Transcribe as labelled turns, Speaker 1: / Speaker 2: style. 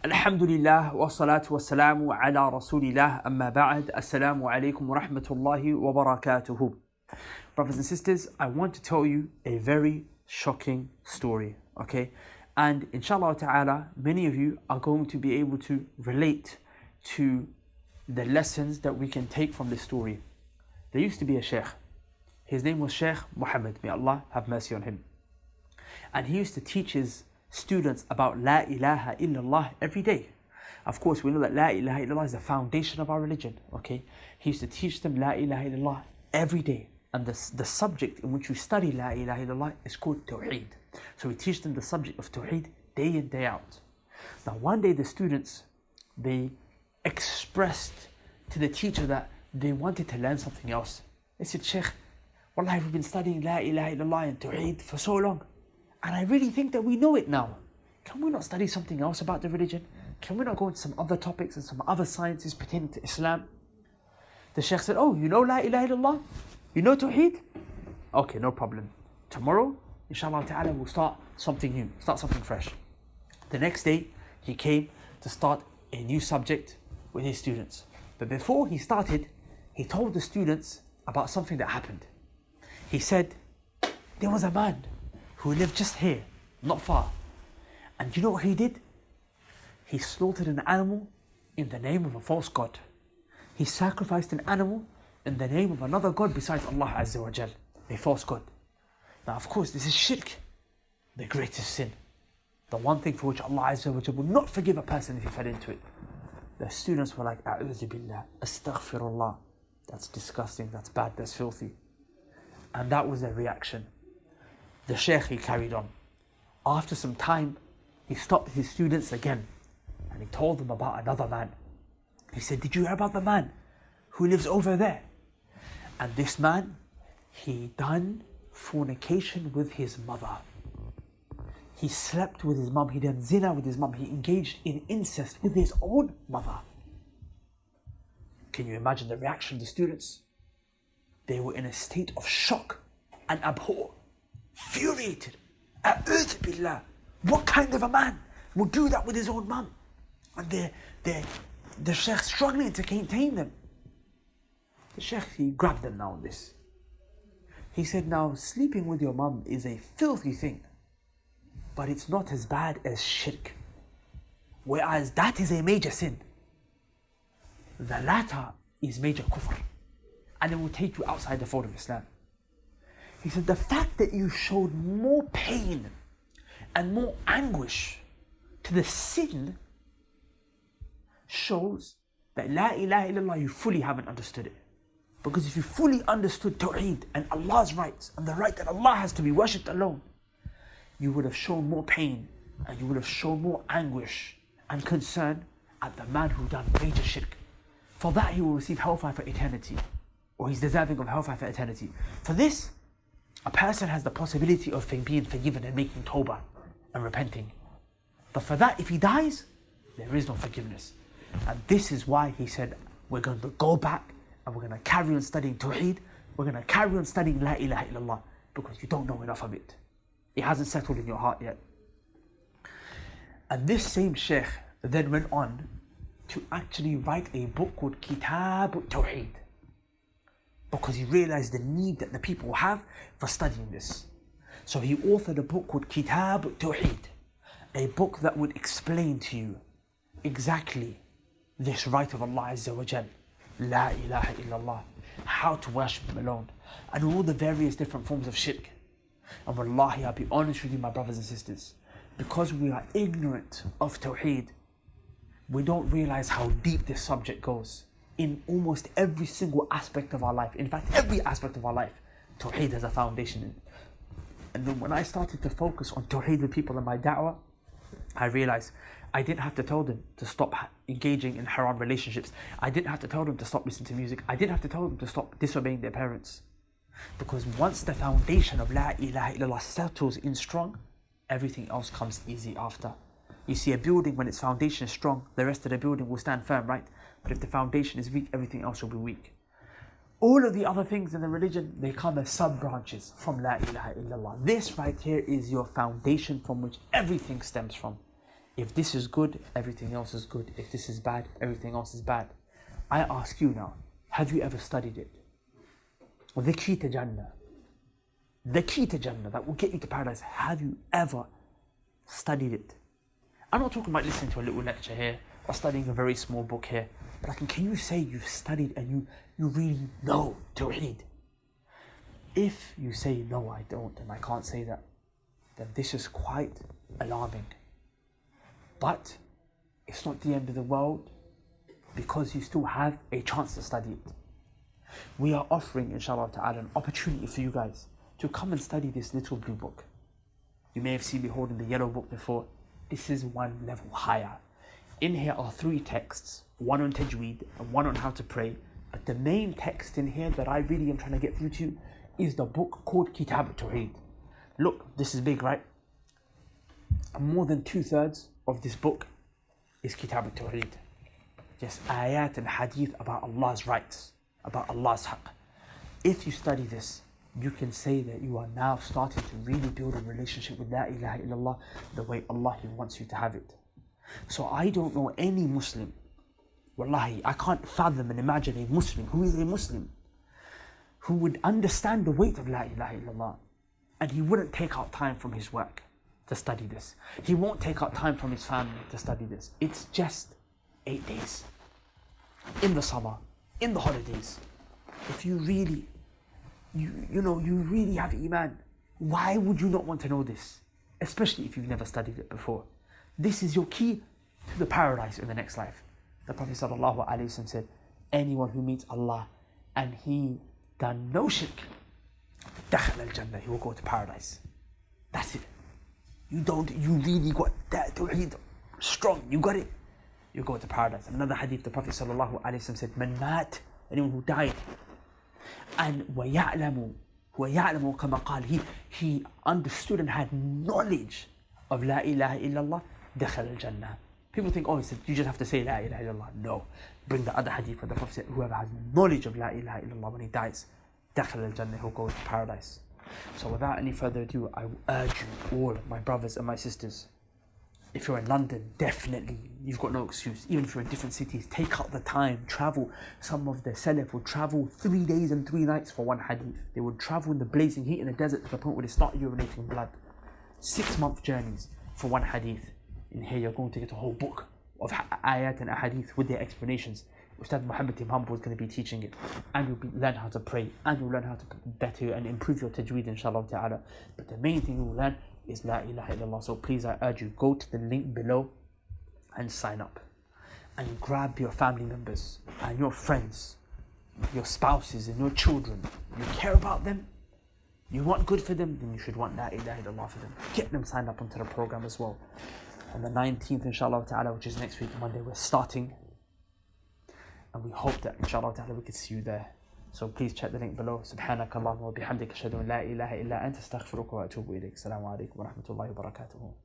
Speaker 1: Alhamdulillah wa salatu wa salamu ala rasulillah amma ba'd. Assalamu alaikum wa rahmatullahi wa barakatuhu. Brothers and sisters, I want to tell you a very shocking story, okay? And inshallah ta'ala, many of you are going to be able to relate to the lessons that we can take from this story. There used to be a sheikh. His name was Sheikh Muhammad, may Allah have mercy on him. And he used to teach his students about La ilaha illallah every day. Of course, we know that La ilaha illallah is the foundation of our religion, okay? He used to teach them La ilaha illallah every day. And the subject in which you study La ilaha illallah is called Tawheed. So we teach them the subject of Tawheed day in, day out. Now one day the students, they expressed to the teacher that they wanted to learn something else. They said, Sheikh, Wallahi, we've been studying La ilaha illallah and Tawheed for so long, and I really think that we know it now. Can we not study something else about the religion? Can we not go into some other topics and some other sciences pertaining to Islam? The Sheikh said, oh, you know La ilaha illallah? You know Tawheed? Okay, no problem. Tomorrow, inshallah ta'ala, we'll start something new, start something fresh. The next day, he came to start a new subject with his students. But before he started, he told the students about something that happened. He said, there was a man who lived just here, not far. And you know what he did? He slaughtered an animal in the name of a false god. He sacrificed an animal in the name of another god besides Allah Azza wa Jal, a false god. Now of course this is shirk, the greatest sin. The one thing for which Allah Azza wa Jal will not forgive a person if he fell into it. The students were like, A'udhu billah, astaghfirullah. That's disgusting, that's bad, that's filthy. And that was their reaction. The Sheikh, he carried on. After some time, he stopped his students again and he told them about another man. He said, did you hear about the man who lives over there? And this man, he done fornication with his mother. He slept with his mom, he done zina with his mom, he engaged in incest with his own mother. Can you imagine the reaction of the students? They were in a state of shock and abhor, infuriated. A'udhu billah. What kind of a man would do that with his own mom? And the Sheikh struggling to contain them. The Sheikh, he grabbed them now on this. He said, now sleeping with your mom is a filthy thing, but it's not as bad as shirk. Whereas that is a major sin. The latter is major kufr, and it will take you outside the fold of Islam. He said, the fact that you showed more pain and more anguish to the sin shows that La ilaha illallah, you fully haven't understood it. Because if you fully understood Tawheed and Allah's rights and the right that Allah has to be worshipped alone, you would have shown more pain and you would have shown more anguish and concern at the man who done major shirk. For that he will receive hellfire for eternity, or he's deserving of hellfire for eternity. For this, a person has the possibility of being forgiven and making tawbah and repenting. But for that, if he dies, there is no forgiveness. And this is why he said, we're going to go back and we're going to carry on studying Tawheed. We're going to carry on studying La ilaha illallah, because you don't know enough of it. It hasn't settled in your heart yet. And this same Sheikh then went on to actually write a book called Kitab Tawheed, because he realized the need that the people have for studying this. So he authored a book called Kitab Tawheed, a book that would explain to you exactly this right of Allah Azza wa Jal, La ilaha illallah, how to worship Him alone, and all the various different forms of shirk. And wallahi, I'll be honest with you, my brothers and sisters, because we are ignorant of Tawheed, we don't realize how deep this subject goes. In almost every single aspect of our life, in fact every aspect of our life, Tawheed has a foundation in it. And then when I started to focus on Tawheed with people in my da'wah, I realized I didn't have to tell them to stop engaging in haram relationships. I didn't have to tell them to stop listening to music. I didn't have to tell them to stop disobeying their parents. Because once the foundation of La ilaha illallah settles in strong, everything else comes easy after. You see, a building, when its foundation is strong, the rest of the building will stand firm, right? But if the foundation is weak, everything else will be weak. All of the other things in the religion, they come as sub-branches from La ilaha illallah. This right here is your foundation from which everything stems from. If this is good, everything else is good. If this is bad, everything else is bad. I ask you now, have you ever studied it? The key to Jannah. The key to Jannah that will get you to paradise. Have you ever studied it? I'm not talking about listening to a little lecture here or studying a very small book here. But can you say you've studied and you really know Tawheed? If you say, no, I don't, and I can't say that, then this is quite alarming. But it's not the end of the world because you still have a chance to study it. We are offering, inshallah ta'ala, an opportunity for you guys to come and study this little blue book. You may have seen me holding the yellow book before. This is one level higher. In here are 3 texts, one on tajweed and one on how to pray. But the main text in here that I really am trying to get through to you is the book called Kitab al-Tawheed. Look, this is big, right? More than 2/3 of this book is Kitab al-Tawheed. Just ayat and hadith about Allah's rights, about Allah's haqq. If you study this, you can say that you are now starting to really build a relationship with La ilaha illallah the way Allah wants you to have it. So I don't know any Muslim, wallahi, I can't fathom and imagine a Muslim who is a Muslim who would understand the weight of La ilaha illallah and he wouldn't take out time from his work to study this. He won't take out time from his family to study this. It's just 8 days in the summer, in the holidays. If you really, you really have Iman, why would you not want to know this? Especially if you've never studied it before. This is your key to the paradise in the next life. The Prophet ﷺ said, anyone who meets Allah and he done no shirk, dakhala al-Jannah, he will go to paradise. That's it. You really got that tawheed strong, you got it, you go to paradise. Another hadith, the Prophet ﷺ said, man mat, anyone who died, and وَيَعْلَمُ كَمَا قال, he understood and had knowledge of La ilaha illallah, dakhala al-Jannah. People think, he said, you just have to say La ilaha illallah. No. Bring the other hadith where the Prophet said, whoever has knowledge of La ilaha illallah when he dies, dakhala al-Jannah, he'll go to paradise. So without any further ado, I urge you all, my brothers and my sisters, if you're in London, definitely, you've got no excuse. Even if you're in different cities, take out the time, travel. Some of the Salaf would travel 3 days and 3 nights for one hadith. They would travel in the blazing heat in the desert to the point where they start urinating blood. 6-month journeys for one hadith. In here you're going to get a whole book of ayat and ahadith with their explanations. Ustad Muhammad Timhambo is going to be teaching it. And you'll learn how to pray. And you'll learn how to better and improve your tajweed, inshallah ta'ala. But the main thing you'll learn is La ilaha illallah. So please, I urge you, go to the link below and sign up. And grab your family members and your friends, your spouses and your children. You care about them, you want good for them, then you should want La ilaha illallah for them. Get them signed up onto the program as well. On the 19th, inshallah ta'ala, which is next week, Monday, we're starting. And we hope that, inshallah ta'ala, we can see you there. So please check the link below. Subhanaka Allahumma wa bihamdika ashhadu an la ilaha illa anta astaghfiruka wa atubu ilayk. Assalamu alaikum wa rahmatullahi wa barakatuhu.